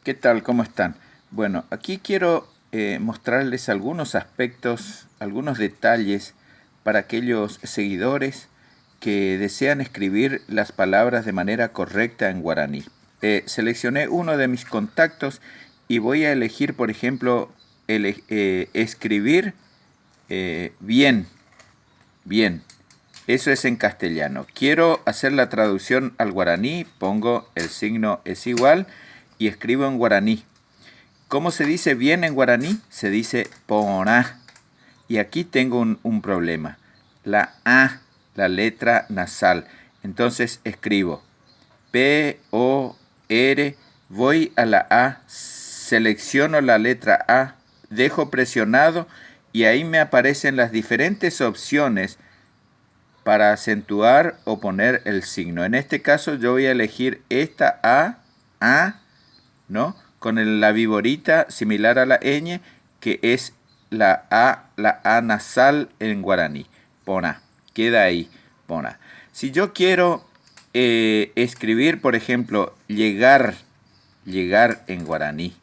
¿Qué tal? ¿Cómo están? Bueno, aquí quiero mostrarles algunos aspectos, algunos detalles para aquellos seguidores que desean escribir las palabras de manera correcta en guaraní. Seleccioné uno de mis contactos y voy a elegir, por ejemplo, escribir bien, bien. Eso es en castellano. Quiero hacer la traducción al guaraní, pongo el signo es igual y escribo en guaraní. ¿Cómo se dice bien en guaraní? Se dice porá. Y aquí tengo un problema. La A, la letra nasal. Entonces escribo P-O-R, voy a la A, selecciono la letra A, dejo presionado y ahí me aparecen las diferentes opciones para acentuar o poner el signo. En este caso yo voy a elegir esta A, ¿no? Con la viborita similar a la ñ, que es la A nasal en guaraní. Pona, queda ahí, pona. Si yo quiero escribir, por ejemplo, llegar en guaraní.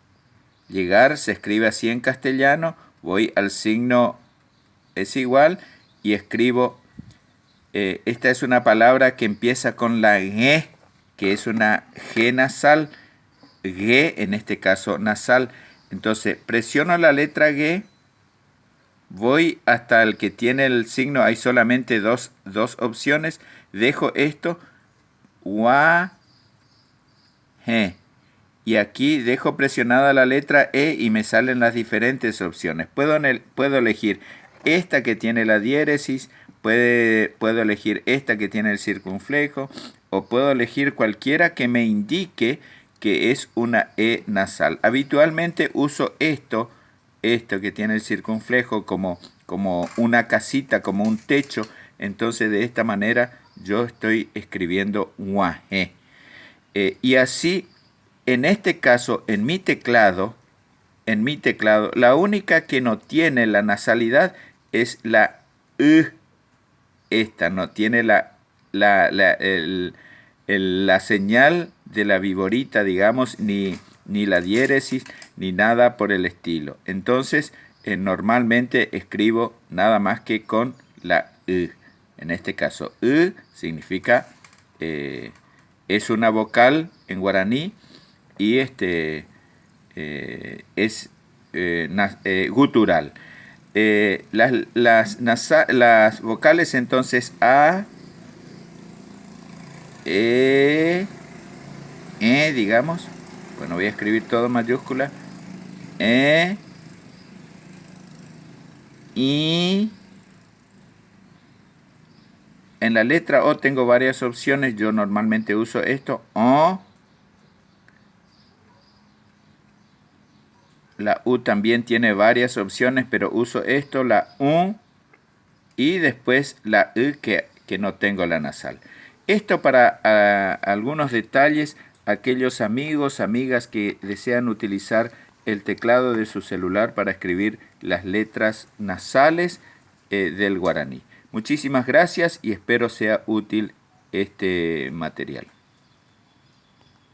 Llegar se escribe así en castellano, voy al signo es igual y escribo. Esta es una palabra que empieza con la G, que es una G nasal, G en este caso nasal. Entonces presiono la letra G, voy hasta el que tiene el signo, hay solamente dos opciones, dejo esto, G, y aquí dejo presionada la letra E y me salen las diferentes opciones. Puedo elegir esta que tiene la diéresis, puedo elegir esta que tiene el circunflejo, o puedo elegir cualquiera que me indique que es una E nasal. Habitualmente uso esto que tiene el circunflejo como una casita, como un techo. Entonces de esta manera yo estoy escribiendo guaje. Y así, en este caso, en mi teclado, la única que no tiene la nasalidad es la esta no tiene la señal de la viborita, digamos, ni la diéresis, ni nada por el estilo. Entonces, normalmente escribo nada más que con la En este caso, significa, es una vocal en guaraní y es gutural. Las vocales entonces A, digamos, bueno, voy a escribir todo en mayúscula, I. En la letra O tengo varias opciones, yo normalmente uso esto, O. La U también tiene varias opciones, pero uso esto, la U, y después la U que no tengo la nasal. Esto para algunos detalles, aquellos amigos, amigas que desean utilizar el teclado de su celular para escribir las letras nasales del guaraní. Muchísimas gracias y espero sea útil este material.